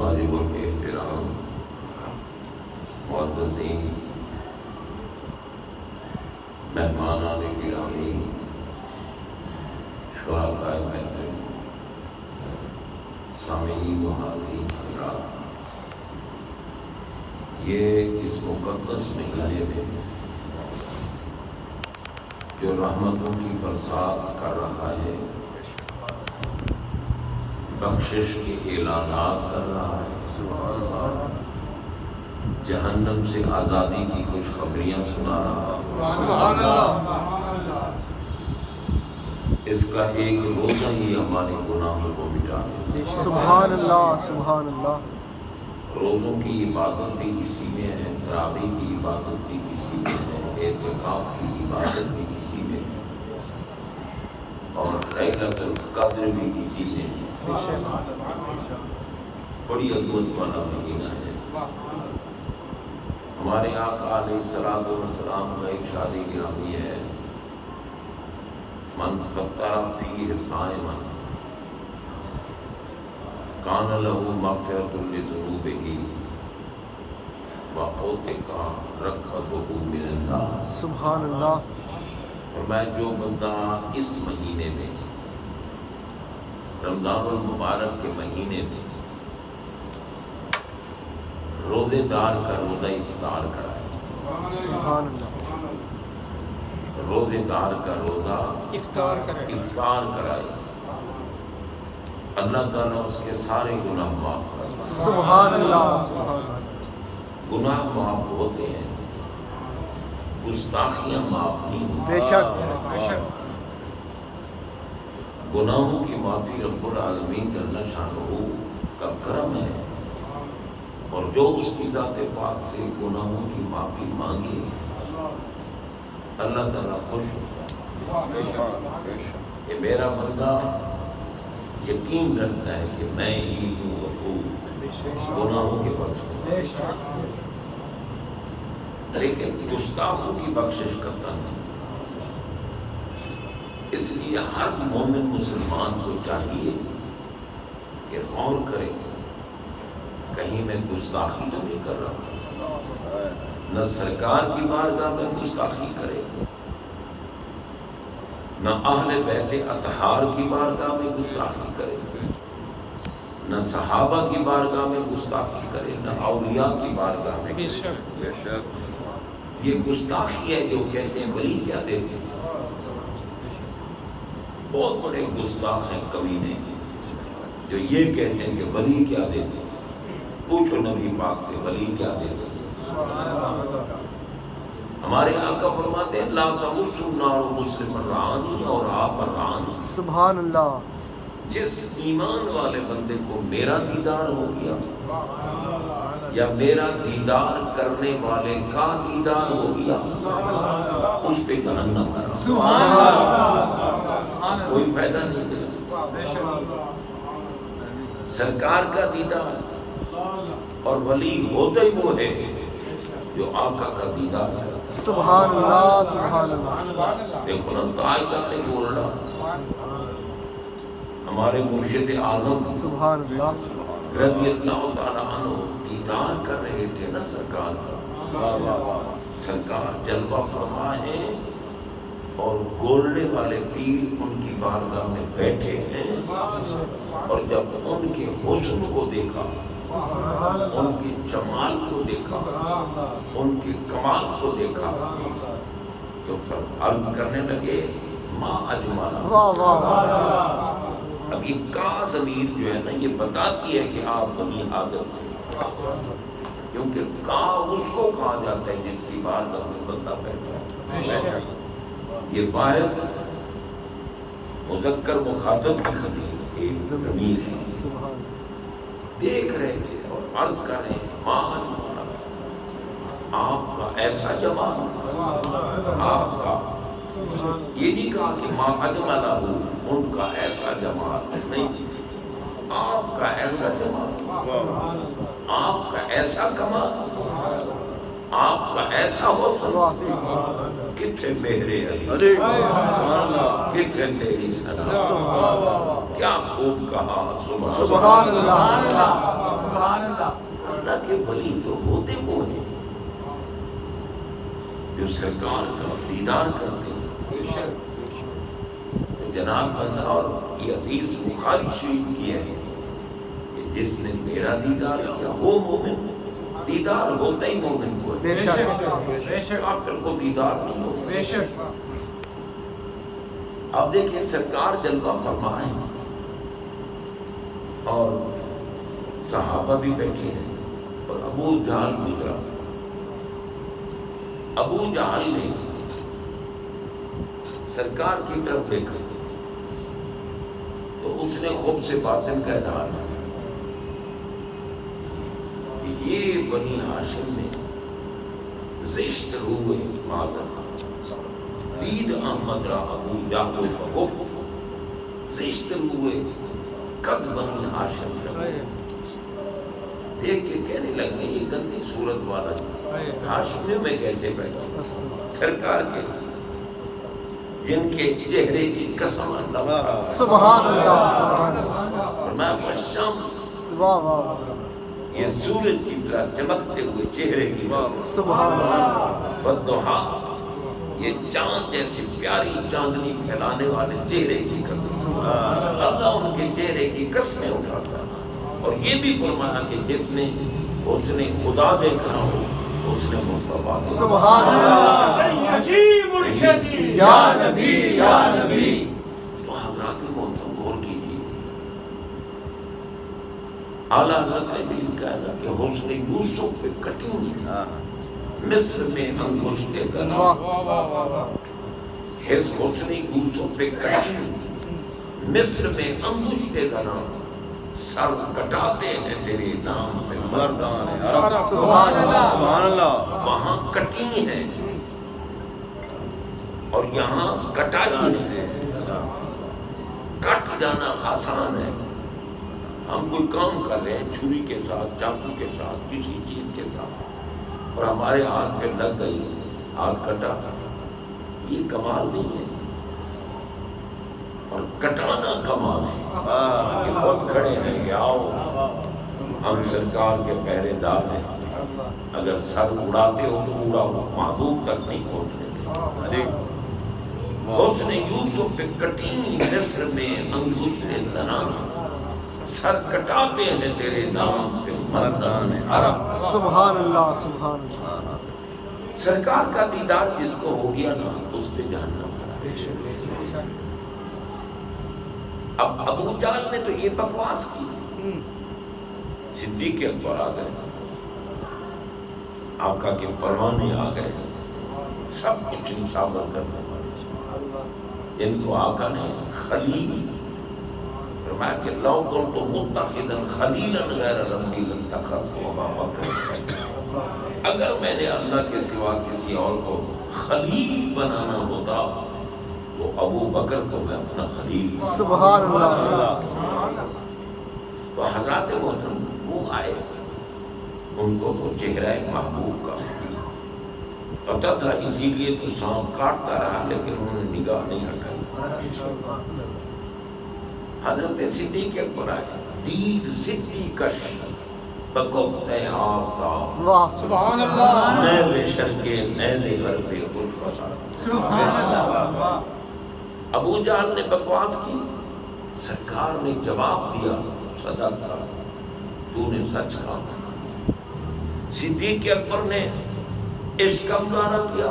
واجب الاحترام معززین مہمانان گرامی شرکائے محفل سامعین و حاضرین حضرات، یہ اس مقدس مہینے میں جو رحمتوں کی برسات کر رہا ہے، بخشش کے اعلانات کر رہا ہے، جہنم سے آزادی کی خوشخبریاں سنا رہا ہے، سبحان اللہ، اس کا ایک روزہ ہی ہمارے گناہوں کو مٹا دیتا ہے۔ سبحان اللہ، سبحان اللہ۔ روزوں کی عبادت بھی اسی میں ہے، تراویح کی عبادت بھی اسی میں ہے، اعتکاف کی عبادت بھی اسی میں ہے، اور لیلۃ القدر بھی اسی میں ہے۔ بڑی عظمت والا مہینہ ہے۔ ہمارے آقا علیہ الصلوۃ والسلام کا ارشاد گرامی ہے، من فطر فیہ صائما کان لہ مغفرۃ لذنوبہ وعتق رقبتہ من النار۔ سبحان اللہ۔ اور میں جو بندہ اس مہینے میں، رمضان المبارک کے مہینے میں، روزے دار کا روزہ افطار کرائے، سبحان اللہ۔ روزے دار کا روزہ افطار کرے، افطار کرائے، اللہ تعالیٰ اس کے سارے گناہ معاف کرے۔ سبحان اللہ، سبحان اللہ۔ گناہ معاف ہوتے ہیں، گستاخیاں معاف نہیں ہوتی۔ بے شک، بے شک۔ گناہوں کی معافی رب العالمین جل شانہ کا کرم ہے، اور جو اس کی ذات پاک سے گناہوں کی معافی مانگے اللہ تعالیٰ خوش ہوتا ہے۔ کہ میرا بندہ یقین رکھتا ہے کہ میں ہی ہوں غفور، گناہوں کے بخش، لیکن گستاخوں کی بخشش کرتا نہیں۔ اس لیے ہر مومن مسلمان کو چاہیے کہ غور کرے، کہیں میں گستاخی تو نہیں کر رہا، نہ سرکار کی بارگاہ میں گستاخی کرے، نہ اہل بیت اطہار کی بارگاہ میں گستاخی کرے، نہ صحابہ کی بارگاہ میں گستاخی کرے، نہ اولیاء کی بارگاہ میں کرے۔ یہ گستاخی ہے جو کہتے ہیں ولی کیا دیتے ہیں۔ بہت بڑے گستاخ ہیں کمینے جو یہ کہتے ہیں کہ ولی کیا دیتے ہیں۔ پوچھو نبی پاک سے ولی کیا دیتے ہیں۔ ہمارے آقا فرماتے ہیں لا تمس النار مسلم الرعانی، اور آپ الرعانی۔ سبحان اللہ۔ جس ایمان والے بندے کو میرا دیدار ہو گیا یا میرا دیدار کرنے والے کا دیدار ہو گیا، اس پہ جہنم ہے، کوئی فائدہ نہیں دیا۔ سرکار کا دیدار، اور ولی ہوتا ہی وہ ہے جو آقا کا دیدار ہے۔ سبحان اللہ، سبحان اللہ۔ دیکھو نا تاجدار نے بول رہا، ہمارے مرشد اعظم سبحان اللہ۔ رضی اللہ تعالیٰ عنہ دیدار کر رہے تھے نا سرکار کا، سرکار جلوہ فرما ہے، اور گولنے والے پیر ان کی بارگاہ میں بیٹھے ہیں، اور جب ان کے حسن کو دیکھا، ان کے جمال کو دیکھا، ان کے کمال کو دیکھا، تو پھر عرض کرنے لگے ما اجمل۔ واہ واہ واہ۔ اب یہ کا ضمیر جو ہے نا یہ بتاتی ہے کہ آپ بنی حاضر تھے، کیونکہ کا اس کو کہا جاتا ہے جس کی بارگاہ میں بندہ بیٹھا ہے۔ یہ واحد مذکر مخاطب کی خطیب ایک ضمیر ہے، دیکھ رہے تھے اور عرض کر رہے ہیں ما اجمل، آپ کا ایسا جمال، آپ کا، یہ نہیں کہا کہ ما اجملہ ہو، ان کا ایسا جمال نہیں، آپ کا ایسا جمال، آپ کا ایسا کمال، آپ کا ایسا حسن، کتنے میرے علی، کتنے تیری سنا، کیا خوب کہا سبحان اللہ۔ اللہ کے ولی تو ہوتے وہ ہیں جو سرکار کا دیدار کرتے ہیں. جناب بندہ اور یہ حدیث بخاری شریف کی ہے کہ جس نے میرا دیدار کیا وہ مومن. دیدار ہوتا ہی مومن کو ہے, کافر کو دیدار نہیں ہوتا. اب دیکھیں سرکار جلوہ فرما ہے اور صحابہ بھی بیٹھے ہیں اور ابو جہل گزرا. ابو جہل نے سرکار کی طرف دیکھا تو اس نے خوب سے باطن کا اظہار کیا کہ یہ بنی ہاشم میں زشت روح معذر دید احمد را ابو جہل کو زشت روح کز بنی ہاشم دیکھ کے کہنے لگے یہ گندی صورت والا ہاشمی میں کیسے بیٹھا سرکار کے جن کے چہرے کی قسم اللہ سبحان اللہ. فرمایا والشمس واہ واہ. یہ سورج کی طرح چمکتے ہوئے چہرے کی قسم سبحان اللہ. والضحا یہ چاند جیسی پیاری چاندنی پھیلانے والے چہرے کی قسم. اللہ ان کے چہرے کی قسمیں اٹھاتا اور یہ بھی فرمایا کہ جس نے اس نے خدا دیکھنا ہو اس نے مصطفیٰ سبحان اللہ. یا نبی یا نبی. تو حضرات محترم غور کیجیے اعلیٰ حضرت نے بھی لکھا ہے کہ حسن یوسف پہ کٹی ہوئی مصر میں انگشت زنا. حسن یوسف پہ کٹی ہوئی مصر میں انگشت زنا سر کٹاتے ہیں تیرے نام پہ مردان عرب. سبحان اللہ. سبحان اللہ. وہاں کٹی ہے اور یہاں کٹائی ہے. کٹ جانا آسان ہے. ہم کوئی کام کر رہے ہیں چھری کے ساتھ چاقو کے ساتھ کسی چیز کے ساتھ اور ہمارے ہاتھ پہ لگ گئی ہاتھ کٹا. یہ کمال نہیں ہے اور کٹانا کمال ہے. یہ خود کھڑے ہیں کہ آؤ ہم سرکار کے پہرے دار ہیں. اگر سر اڑاتے ہو تو اڑاؤ محبوب تک نہیں پہنچنے دیں. حسن یوسف پہ کٹی مصر میں انگشت زنا سر کٹاتے ہیں تیرے نام پہ مردان عرب. سبحان اللہ. سبحان اللہ. سرکار کا دیدار جس کو ہو گیا نا اس پہ جہنم. اب ابو جہل نے تو یہ بکواس کی. صدیق اکبر آ گئے, آقا کے پروانے آ گئے, سب کچھ نشاور کرنے والے جن کو آقا نے خلیل فرمایا کہ لو کنت متخذا خلیلا غیر ربی لاتخذت ابا بکر. اگر میں نے اللہ کے سوا کسی اور کو خلیل بنانا ہوتا تو ابو بکر کو میں اپنا خلیل. سبحان اللہ. تو حضرات محترم وہ آئے, ان کو تو چہرہ محبوب کا پتہ تھا, اسی لیے تو سانپ کاٹتا رہا لیکن انہوں نے نگاہ نہیں ہٹائی. حضرت صدیق اکبر آئے, دید صدیقش بکفت آفتاب. سبحان اللہ. نیل شرکے نیل غرب خود. سبحان اللہ. ابو جہل نے بکواس کی, سرکار نے جواب دیا صدقہ تو نے سچ کہا. صدیق اکبر نے اس کا مظاہرہ کیا,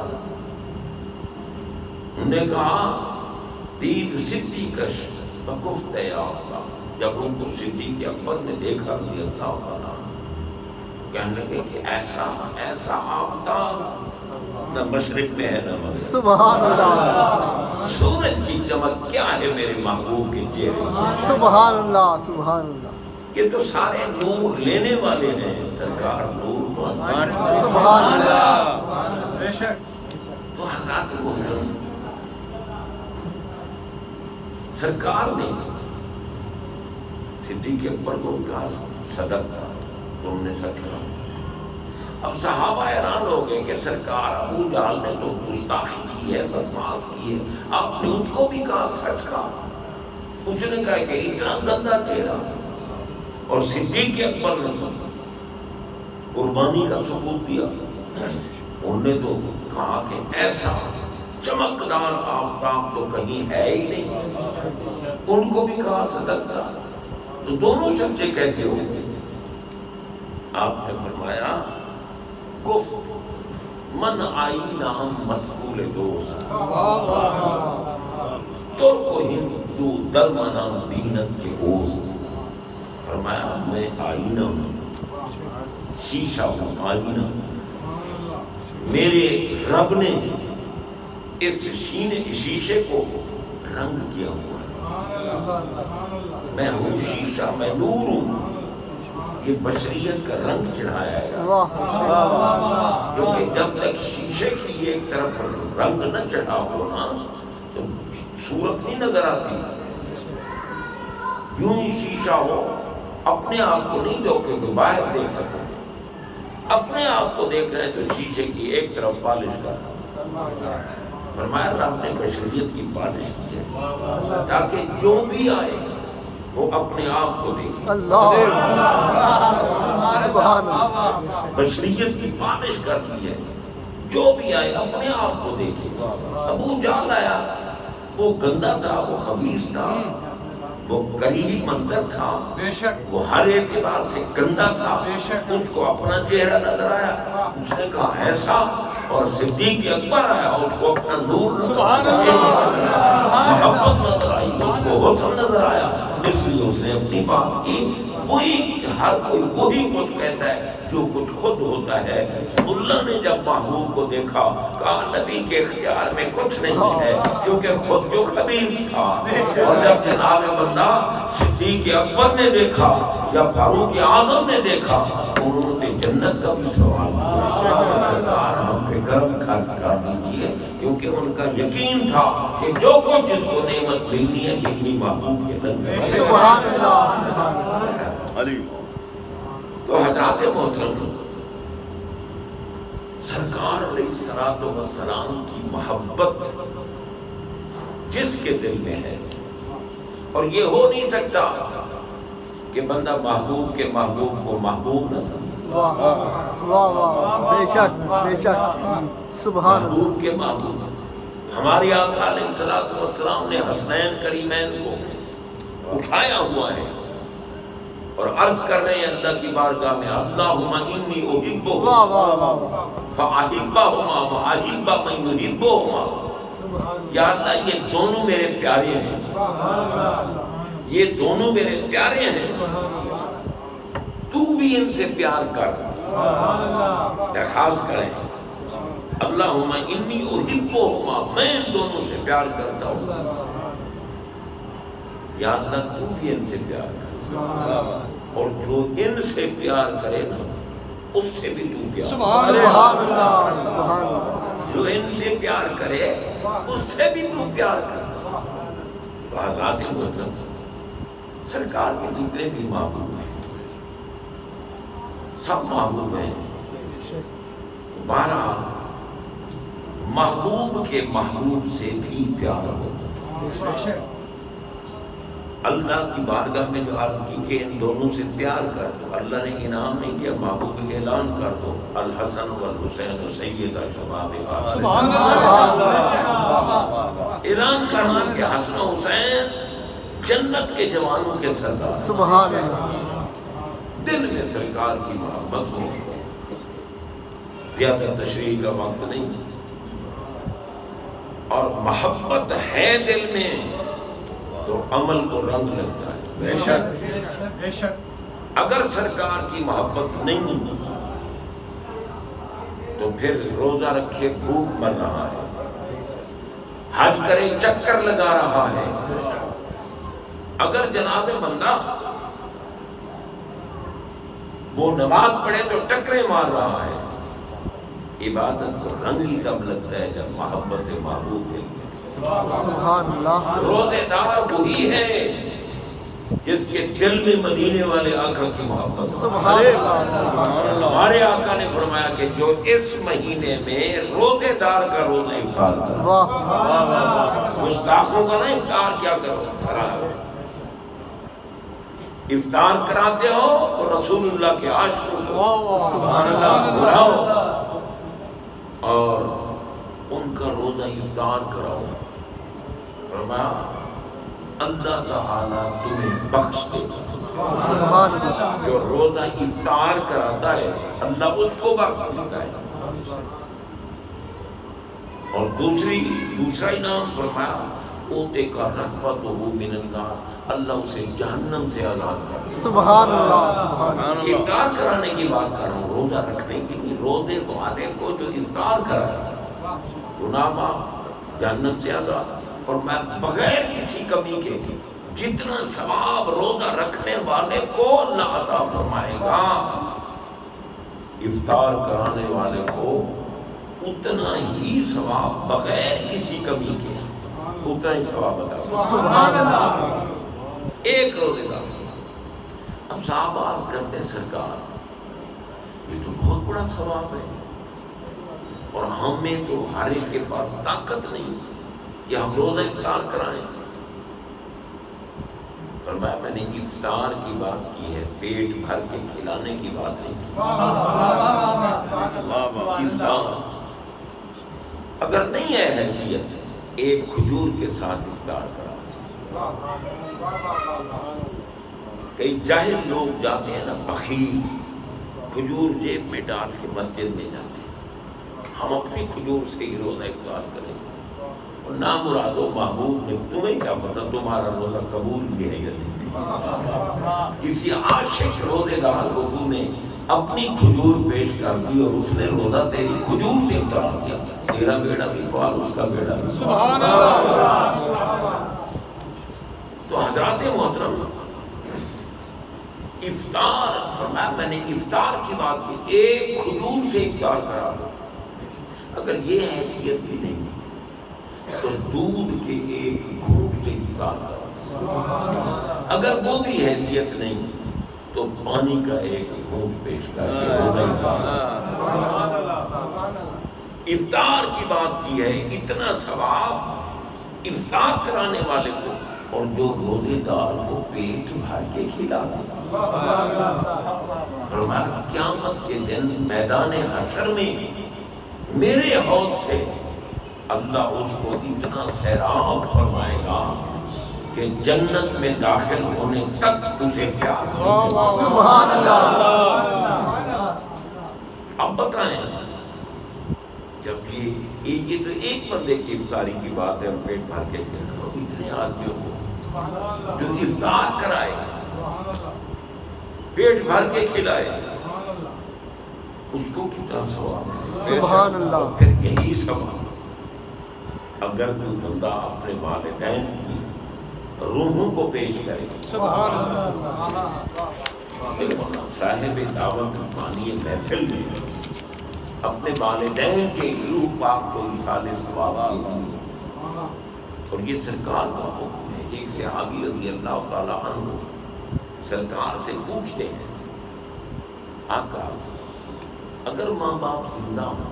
انہوں نے کہا دید صدیقش بکفت آفتاب. جب ان کو صدیق اکبر نے دیکھا رضی اللہ تعالیٰ کہنے لگے کہ ایسا آفتاب نہ مشرق میں ہے نہ مغرب. سبحان اللہ. سورج کی چمک کیا ہے میرے محبوب کے چہرے. سبحان اللہ. سبحان اللہ. یہ تو سارے نور لینے والے ہیں, سرکار نور سبحان اللہ. بے شک. تو حضرات محترم سرکار نے صدیق اکبر کو کہا صدقہ تم نے سچ کہا. اب صحابہ حیران ہو گئے کہ سرکار ابو جہل نے تو گستاخی کی ہے, بدمعاش کی ہے, آپ نے اس کو بھی کہا سچ کہا. اس نے کہا کہ اتنا گندا چہرہ اور صدیق اکبر نے قربانی کا ثبوت دیا. انہوں نے تو کہا کہ ایسا چمکدار آفتاب تو کہیں ہے ہی نہیں. ان کو بھی کہا صدقہ. تو دونوں سچے کیسے ہو گئے؟ آپ نے فرمایا گفت من آئینہ مسئول دوست ترک ہندو دلمنا دینت کے اوست. فرمایا میں آئینہ ہوں، شیشہ ہوں، آئینہ. میرے رب نے اس شیشے کو رنگ کیا ہوا ہے. میں ہوں شیشہ، میں نور ہوں. یہ بشریت کا رنگ چڑھایا ہے، کیونکہ جب تک شیشے کی ایک طرف رنگ نہ چڑھا ہونا تو صورت نہیں نظر آتی. یوں ہی شیشہ ہو، اپنے آپ کو نہیں دیکھو کہ باہر دیکھ سکو. اپنے آپ کو دیکھ رہے تو شیشے کی ایک طرف پالش کر. فرمایا رب نے بشریت کی پالش کی ہے تاکہ جو بھی آئے وہ اپنے آپ کو دیکھے. اللہ سبحان اللہ. بشریت کی پالش کر دی ہے، جو بھی آئے اپنے آپ کو دیکھے. ابو جہل آیا، وہ گندا تھا، وہ خبیث تھا، وہ کریہی منظر تھا، وہ ہر اعتبار سے گندا تھا. اس کو اپنا چہرہ نظر آیا، اس نے کہا ایسا. اور صدیق اکبر آیا، اس کو اپنا نور محبت نظر آئی، اس کو حسن نظر آیا. اس لیے اس نے اپنی بات کی. وہی ہر کوئی وہی کچھ کہتا ہے جو کچھ خود ہوتا ہے. اللہ نے جب محبوب کو دیکھا کہا نبی کے اختیار میں کچھ نہیں ہے کیونکہ خود جو خبیث تھا. اور جب جناب بندہ صدیق اکبر نے دیکھا یا فاروق اعظم نے دیکھا، انہوں نے جنت کا بھی سوال کیا. سرکار ہم سے کرم کر دیجیے، کیونکہ ان کا یقین تھا کہ جو کچھ جس کو نعمت ملنی ہے ملنی محبوب کے لنگر. سبحان اللہ. علی. تو حضرات محترم، سرکار علیہ الصلوۃ والسلام کی محبت جس کے دل میں ہے، اور یہ ہو نہیں سکتا کہ بندہ محبوب کے محبوب کو محبوب نہ سمجھے. واہ واہ واہ، بے شک بے شک. سبحان اللہ. محبوب کے محبوب. ہمارے آقا علیہ الصلوۃ والسلام نے حسنین کریمین کو اٹھایا ہوا ہے اور عرض کر رہے ہیں اللہ کی بارگاہ میں اللہم انی احبہما واہ واہ واہ. فاحبہما واحب من یحبہما. یا اللہ یہ دونوں میرے پیارے ہیں، یہ دونوں میرے پیارے ہیں، تو بھی ان سے پیار کر. درخواست کریں اللہم انی احبہما، میں ان دونوں سے پیار کرتا ہوں. یا اللہ تو بھی ان سے پیار کر، اور جو ان سے پیار کرے نا اس سے بھی تو پیار. سبحان اللہ. سبحان اللہ. جو ان سے پیار کرے اس سے بھی تو پیار کر. تو حضرات محترم، سرکار کے جتنے بھی محبوب ہیں سب محبوب ہیں. بہرحال محبوب کے محبوب سے بھی پیار ہوتا. اللہ کی بارگاہ میں جو عرض کی کہ ان دونوں سے پیار کر دو، اللہ نے انعام نہیں کیا. محبوب کے اعلان کر دو الحسن والحسین سیدہ شباب آدم. اعلان کر دو کہ حسن و حسین جنت کے جوانوں کے سردار. سبحان اللہ. دل میں سرکار کی محبت ہو. زیادہ تشریح کا وقت نہیں، اور محبت ہے دل میں تو عمل کو رنگ لگتا ہے. بے شک بے شک. اگر سرکار کی محبت نہیں تو پھر روزہ رکھے بھوک مر رہا ہے، حج کرے چکر لگا رہا ہے. اگر جناب بندہ وہ نماز پڑھے تو ٹکرے مار رہا ہے. عبادت کو رنگ ہی تب لگتا ہے جب محبت محبوب ہے. سبحان اللہ. روزے دار وہی ہے جس کے دل میں مدینے والے آقا کی محبت. سبحان اللہ. ہمارے آقا نے فرمایا کہ جو اس مہینے میں روزے دار کا روزہ افطار کرے. واہ. گستاخوں کا نہ افطار کیا کرو. افطار کراتے ہو تو رسول اللہ کے عاشقوں کو بلاؤ اور ان کا روزہ افطار کراؤ. فرمایا اللہ تعالیٰ تمہیں بخش دے گا. جو روزہ افطار کراتا ہے اللہ اس کو بخش دیتا ہے. اور دوسرا انعام فرمایا اوتے کا رغبت ہو من النار, اللہ اسے جہنم سے آزاد کر. سبحان اللہ. افطار کرانے کی بات کر رہا ہوں, روزہ رکھنے کی نہیں. روزے والے کو جو افطار کرا گناہ معاف, جہنم سے آزاد. اور میں بغیر کسی کمی کے جتنا ثواب روزہ رکھنے والے کو اللہ عطا فرمائے گا, افطار کرانے والے کو اتنا ہی ثواب بغیر کسی کمی کے اتنا ہی ثواب عطا فرمائے گا. سبحان اللہ. ایک روزے کا. اب صاحب عرض کرتے ہیں سرکار یہ تو بہت بڑا ثواب ہے اور ہمیں تو ہر ایک کے پاس طاقت نہیں کہ ہم روزہ افطار کرائیں. فرمایا میں نے افطار کی بات کی ہے, پیٹ بھر کے کھلانے کی بات نہیں کی. افطار اگر نہیں ہے حیثیت ایک کھجور کے ساتھ افطار کرا. کئی جاہل لوگ جاتے ہیں نا بخیل, کھجور جیب میں ڈال کے مسجد میں جاتے ہیں, ہم اپنی کھجور سے ہی روزہ افطار کریں گے. اور نہ مرادو محبوب نے تمہیں کیا پتا تمہارا روزہ قبول بھی ہے یا نہیں. کسی عاشق روزے دار کو تم نے اپنی کھجور پیش کر دی اور اس نے روزہ تیری کھجور سے افطار کیا, تیرا بیڑا بھی پار اس کا بیڑا بھی. سبحان اللہ. تو حضرات محترم افطار فرمایا میں نے افطار کی بات کی, ایک کھجور سے افطار کرا دو. اگر یہ حیثیت بھی نہیں تو دودھ کے ایک گھونٹ سے افطار کرا. اگر وہ بھی حیثیت نہیں تو پانی کا ایک گھونٹ پیش کر کے افطار کی بات کی ہے. اتنا ثواب افطار کرانے والے کو اور جو روزے دار کو پیٹ بھر کے کھلا دے. فرمایا قیامت کے دن میدان حشر میں میرے حوض سے اللہ اس کو اتنا سیراب فرمائے گا کہ جنت میں داخل ہونے تک اسے پیاس. سبحان اللہ. اب بتائیں جب یہ تو ایک بندے کی افطاری کی بات ہے, اور پیٹ بھر کے اتنے آدمیوں کو جو افطار کرائے پیٹ بھر کے کھلائے اس کو کتنا ثواب ہے. سبحان اللہ. پھر یہی ثواب اگر کوئی بندہ اپنے والدین کی روحوں کو پیش کرے. سبحان اللہ. صاحب دعوت ربانی محفل میں اپنے والدین کے روح پاک کو مثال ثواب کے لیے, اور یہ سرکار کا حکم ہے. ایک صحابی رضی اللہ تعالی عنہ سرکار سے پوچھتے ہیں آقا اگر ماں باپ زندہ ہوں,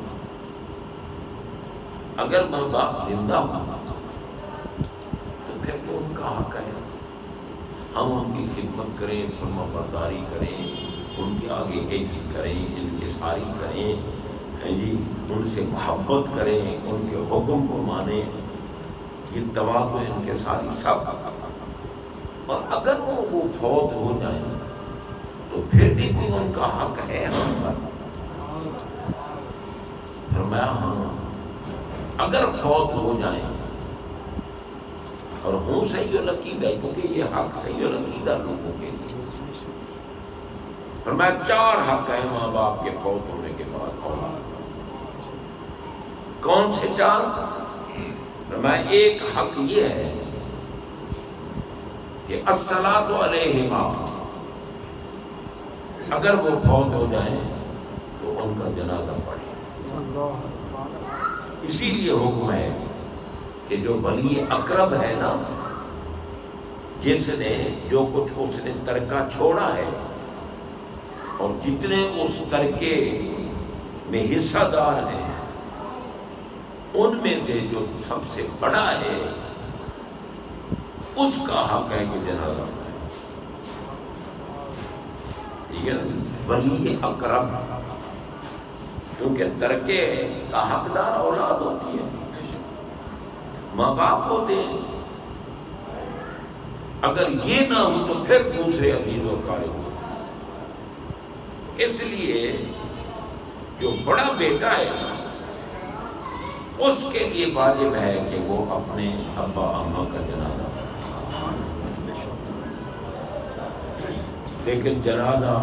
اگر ماں باپ زندہ ہوں تو پھر تو ان کا حق ہے ہم ان کی خدمت کریں, فرما برداری کریں, ان کے آگے عزت کریں, انکساری کریں, ان سے محبت کریں, ان کے حکم کو مانیں. یہ توقع ان کے ساتھ سب. اور اگر وہ فوت ہو جائیں تو پھر بھی کوئی ان کا حق ہے ہم پر. فرمایا ہاں اگر فوت ہو جائیں اور ہوں صحیح العقیدہ, کیونکہ یہ حق صحیح العقیدہ لوگوں کے لیے. فرمایا 4 حق ہیں ماں باپ کے فوت ہونے کے بعد اولاد. کون سے 4؟ فرمایا ایک حق یہ ہے کہ الصلاۃ علیہما, اگر وہ فوت ہو جائیں تو ان کا جنازہ پڑھے. اسی لیے حکم ہے کہ جو ولی اقرب ہے نا, جس نے جو کچھ اس نے ترکہ چھوڑا ہے اور جتنے اس ترکے میں حصہ دار ہیں, ان میں سے جو سب سے بڑا ہے اس کا حق ہے کہ جنازہ پڑھے. ولی اکرم، کیونکہ ترکے کا حقدار اولاد ہوتی ہے، ماں باپ ہوتے ہیں. اگر یہ نہ ہو تو پھر دوسرے عزیز و قارب ہو. اس لیے جو بڑا بیٹا ہے اس کے لیے واجب ہے کہ وہ اپنے ابا اماں کا جنازہ، لیکن جنازہ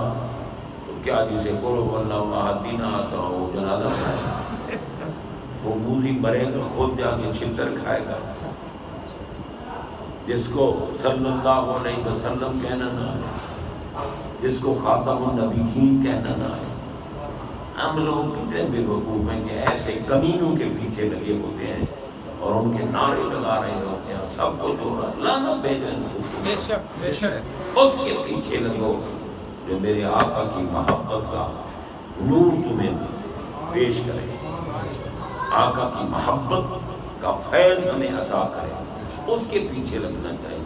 تو کیا جسے قل هو اللہ احد بھی نہ آتا ہو وہ جنازہ پڑھائے، وہ بوڑھی مرے گا خود جا کے چھتر کھائے گا. جس کو صلی اللہ علیہ وسلم کہنا نہ ہے، جس کو خاتم النبیین کہنا نہ ہے. ہم لوگ کتنے بے وقوف ہیں کہ ایسے کمینوں کے پیچھے لگے ہوتے ہیں اور ان کے نعرے لگا رہے ہوتے ہیں، سب کو جو لانا بھیجیں اس کے پیچھے لگو جو میرے آقا کی محبت کا نور تمہیں پیش کرے، آقا کی محبت کا فیض ہمیں عطا کرے، اس کے پیچھے لگنا چاہیے.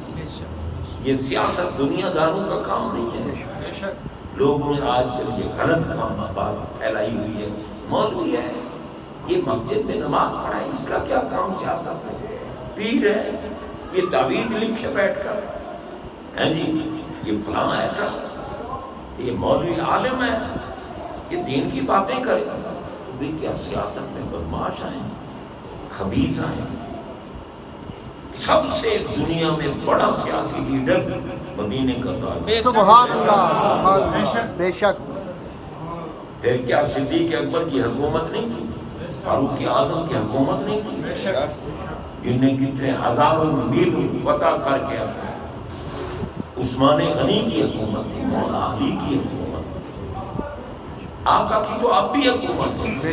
یہ سیاست دنیا داروں کا کام نہیں ہے. لوگوں نے آج کل یہ غلط کام بات پھیلائی ہوئی ہے، مولوی ہے یہ مسجد میں نماز پڑھائے، اس کا کیا کام سیاست ہے؟ پیر ہے یہ تعویذ لکھے بیٹھ کر ہے جی یہ فلاں ایسا، یہ مولوی عالم ہے یہ دین کی باتیں کرے. بھی کیا سیاست میں بدماش آئیں، خبیث آئیں. سب سے دنیا میں بڑا سیاسی لیڈر مدینے کا تاج. سبحان اللہ، بے شک. پھر کیا صدیق اکبر کی حکومت نہیں تھی؟ فاروق اعظم کی حکومت نہیں تھی؟ جن نے کتنے ہزاروں میل فتح کر کے عثمان غنی کی حکومت تھی، مولا علی کی حکومت. آقا کی تو اب بھی حکومت ہے.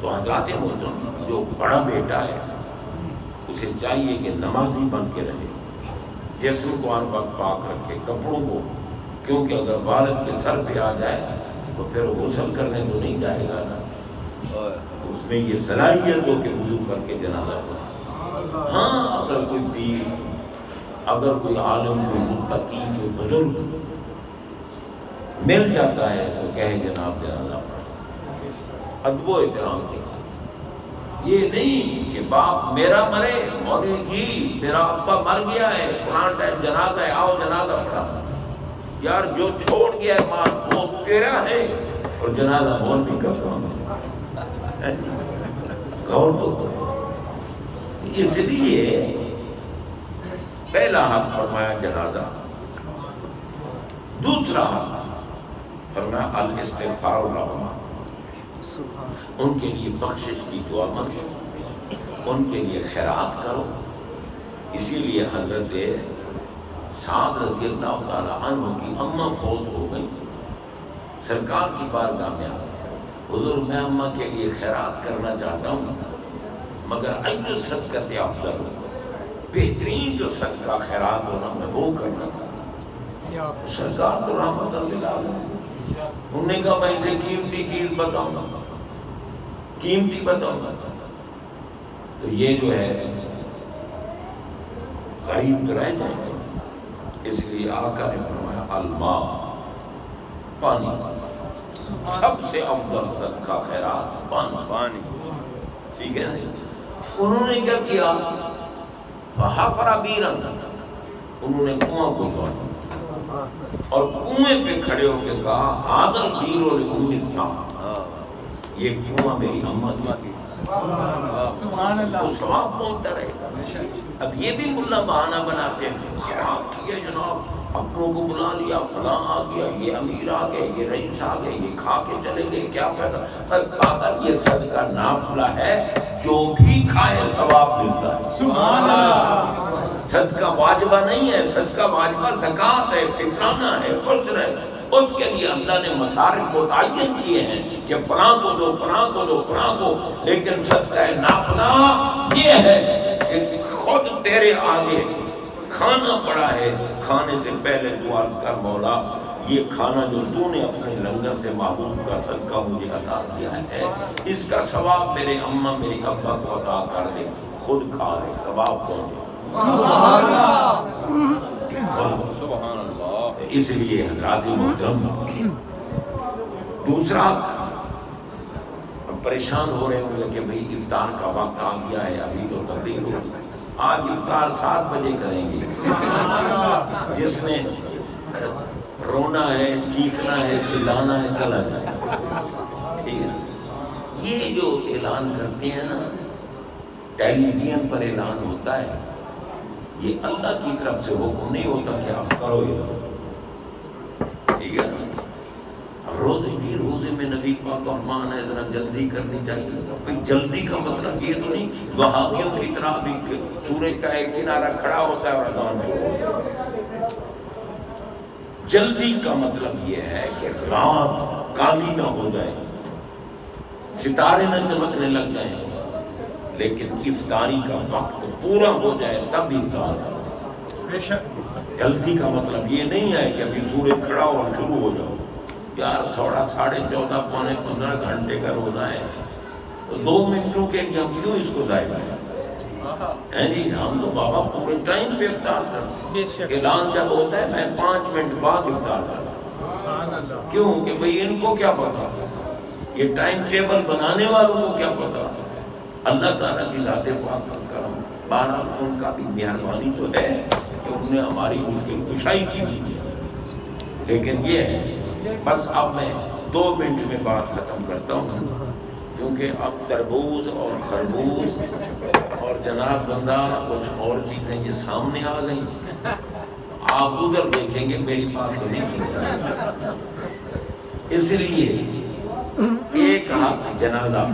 تو حضرات محترم جو بڑا بیٹا ہے اسے چاہیے کہ نمازی بن کے رہے، جسم کو ہر وقت پاک رکھے، کپڑوں کو، کیونکہ اگر والد کے سر پہ آ جائے تو پھر غسل کرنے تو نہیں جائے گا نا، اس میں یہ صلاحیت ہو کہ وضو کر کے جنازہ پڑھے. ہاں اگر کوئی پیر، اگر کوئی عالم، کوئی متقی، کوئی بزرگ مل جاتا ہے تو کہے جناب جنازہ پڑھے، ادب و احترام کے. یہ نہیں کہ باپ میرا مرے، مولوی جی میرا ابا مر گیا ہے فلاں ٹائم جنازہ ہے آؤ جنازہ پڑھا. یار جو چھوڑ گیا ہے مال وہ تیرا ہے اور جنازہ مولوی کا کام ہے. غور تو کرو. اس لیے پہلا حق فرمایا جنازہ، دوسرا حق فرمایا الاستغفار لہما، ان کے لیے بخشش کی دعا مانگو، ان کے لیے خیرات کرو. اسی لیے حضرت سعد رضی اللہ تعالیٰ عنہ کی اماں فوت ہو گئی، سرکار کی بارگاہ میں آئے، حضور میں اماں کے لیے خیرات کرنا چاہتا ہوں مگر ایو صدقت افضل، بہترین جو صدقہ خیرات ہونا میں وہ کرنا چاہتا ہوں. سرکار تو رحمت للعالمین، انہوں نے کہا میں اسے قیمتی چیز بتاؤں گا، قیمتی بتاؤں گا. تو یہ جو ہے غریب تو رہ جائیں گے، اس لیے آقا نے فرمایا الماء، پانی، سب سے افضل صدقہ خیرات پانی. ٹھیک ہے نا. انہوں نے کیا کیا؟ فحفر بیرا، انہوں نے کنواں کھودوا اور کنویں پہ کھڑے ہو کے کہا ھذا البیر لأم السعد، یہ کنواں میری اماں کی. سبحان اللہ. وہ ثواب پہنچتا رہے گا. اب یہ بھی ملا بہانہ بناتے ہیں، خراب کیا جناب، اپنوں کو بلا لیا، فلاں آ گیا، یہ امیر آ گئے، یہ رئیس آ گئے، یہ کھا کے چلے گئے، کیا فائدہ. اگر یہ صدقہ نافلہ ہے جو بھی کھائے ثواب ملتا ہے. سبحان اللہ. صدقہ واجبہ نہیں ہے، صدقہ واجبہ زکوٰۃ ہے، فطرانہ ہے، عشر ہے. اس کے لیے اللہ نے مصارف متعین کیے ہیں کہ فلاں کو دو، فلاں کو دو، فلاں کو. لیکن صدقہ نافلہ یہ ہے کہ خود تیرے آگے کھانا پڑا ہے، کھانے سے پہلے تو عرض کر مولا یہ کھانا جو تو نے اپنے لنگر سے محبوب کا صدقہ مجھے عطا کیا ہے اس کا ثواب میرے اماں میری ابا کو عطا کر دے، خود کھا لے، ثواب پہنچے. سبحان اللہ. سبحان اللہ. اس لیے حضرات محترم، دوسرا پریشان ہو رہے ہوں گے کہ بھئی افطار کا وقت آ گیا ہے، ابھی تو تقریر ہو، آج افطار 7 بجے کریں گے۔ جس نے رونا ہے، چیخنا ہے، چلانا ہے، چلا جائے۔ ٹھیک ہے، یہ جو اعلان کرتے ہیں نا، ٹیلی ویژن پر اعلان ہوتا ہے، یہ اللہ کی طرف سے حکم نہیں ہوتا کہ آپ کرو یہ، ٹھیک ہے نا۔ روزے میں نبی پاک فرمان ہے ذرا جلدی کرنی چاہیے۔ بھئی جلدی کا مطلب یہ تو نہیں وہابیوں کی طرح بھی سورج کا ایک کنارہ کھڑا ہوتا ہے اور اذان شروع ہوتا ہے۔ جلدی کا مطلب یہ ہے کہ رات کالی نہ ہو جائے، ستارے نہ چمکنے لگ جائیں، لیکن افطاری کا وقت پورا ہو جائے تب افطار کرو۔ بے شک جلدی کا مطلب یہ نہیں ہے کہ ابھی سورج کھڑا ہو اور شروع ہو جاؤ۔ یار 14:30 پونے 15 گھنٹے کا روزہ ہے، تو 2 منٹوں کے لیے ہم کیوں اس کو ضائع کریں؟ جی ہم تو بابا پورے ٹائم پہ افطار کرتے ہیں۔ اعلان جب ہوتا ہے میں 5 منٹ بعد افطار کرتا ہوں۔ کیوں کہ بھئی ان کو کیا پتا، یہ ٹائم ٹیبل بنانے والوں کو کیا پتا۔ اللہ تعالیٰ کی ذات پاک کا کرم، بہرحال ان کا بھی مہربانی تو ہے کہ انہوں نے ہماری مشکل کشائی کی ہے، لیکن یہ ہے بس اب میں 2 منٹ میں بات ختم کرتا ہوں، کیونکہ اب تربوز اور خربوز اور جناب بندہ کچھ اور چیزیں یہ سامنے آ گئیں، آپ ادھر دیکھیں گے، میری بات تو نہیں سنتا۔ اس لیے ایک حق جنازہ،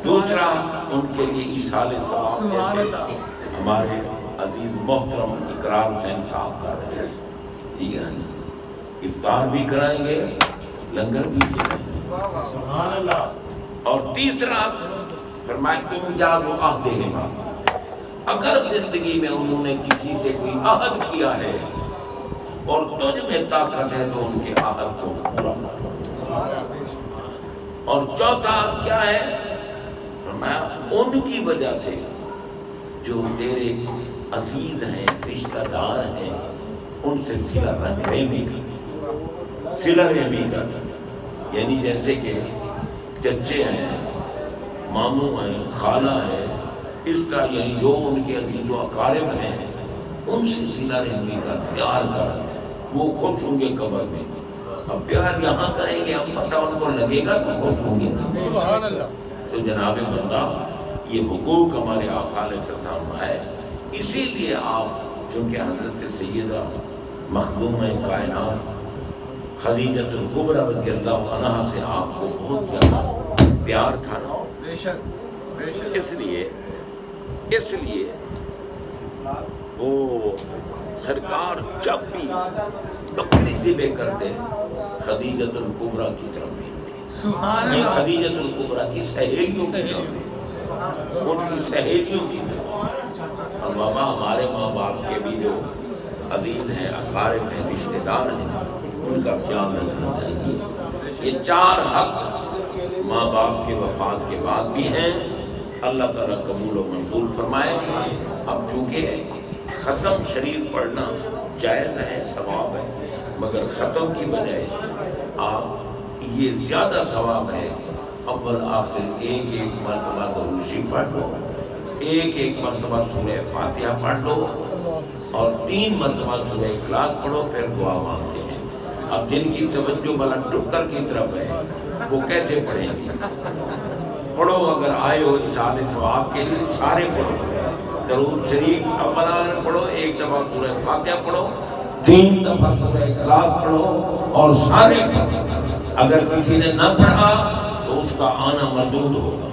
دوسرا ان کے لیے ایصال ثواب، جیسے ہمارے عزیز محترم اقرار حسین صاحب کر رہے ہیں، ٹھیک ہے نا، افطار بھی کرائیں گے، لنگر بھی کھلائیں گے، سبحان اللہ۔ اور تیسرا فرمایا انجاز عہدہما، اگر زندگی میں انہوں نے کسی سے کوئی عہد کیا ہے اور تجھ میں طاقت ہے تو ان کے عہد کو پورا کر۔ اور چوتھا کیا ہے؟ فرمایا ان کی وجہ سے جو تیرے عزیز ہیں، رشتہ دار ہیں، ان سے صلہ رحمی کر، صلہ رحمی کر، یعنی جیسے کہ چچے ہیں، ماموں ہیں، خالہ ہے، اس کا یعنی جو ان کے عزیز و اقارب ہیں ان سے صلہ رحمی کر، پیار کر، وہ خوش ہوں گے قبر میں۔ اب پیار یہاں کریں گے، اب پتہ ان کو لگے گا تو خوش ہوں گے۔ سبحان اللہ۔ تو جناب بندہ یہ حقوق ہمارے آقا علیہ السلام ہے، اسی لیے آپ چونکہ حضرت سیدہ مخدومہ کائنات خدیجۃ الکبریٰ رضی اللہ عنہا سے آپ کو بہت زیادہ پیار تھا نا، بے شک بے شک، اس لیے وہ سرکار جب بھی بکری ذبح کرتے خدیجۃ الکبریٰ کی طرف بھیجتے، سبحان یہ اللہ، خدیجۃ الکبریٰ کی سہیلیوں کی طرف، ان کی سہیلیوں کی طرف۔ اور بابا ہمارے ماں باپ کے بھی جو عزیز ہیں، اقارب ہیں، رشتہ دار ہیں، ان کا خیال رکھنا چاہیے۔ یہ 4 حق ماں باپ کے وفات کے بعد بھی ہیں، اللہ تعالیٰ قبول و منظور فرمائے۔ اب چونکہ ختم شریف پڑھنا جائز ہے، ثواب ہے، مگر ختم کی بجائے آپ یہ زیادہ ثواب ہے اول آخر ایک مرتبہ درود شریف پڑھ لو، ایک مرتبہ سورہ فاتحہ پڑھ لو، اور 3 مرتبہ سورہ اخلاص پڑھو، پھر دعا مانگتے ہیں۔ اب جن کی توجہ بلا ٹکر کی طرف ہے وہ کیسے پڑھیں گے؟ پڑھو، اگر آئے ہو ایصال ثواب کے لیے سارے پڑھو، درود شریف اول آخر پڑھو، 1 دفعہ سورہ فاتحہ پڑھو، 3 دفعہ سورہ اخلاص پڑھو، اور سارے پڑھو۔ اگر کسی نے نہ پڑھا تو اس کا آنا مردود ہوگا۔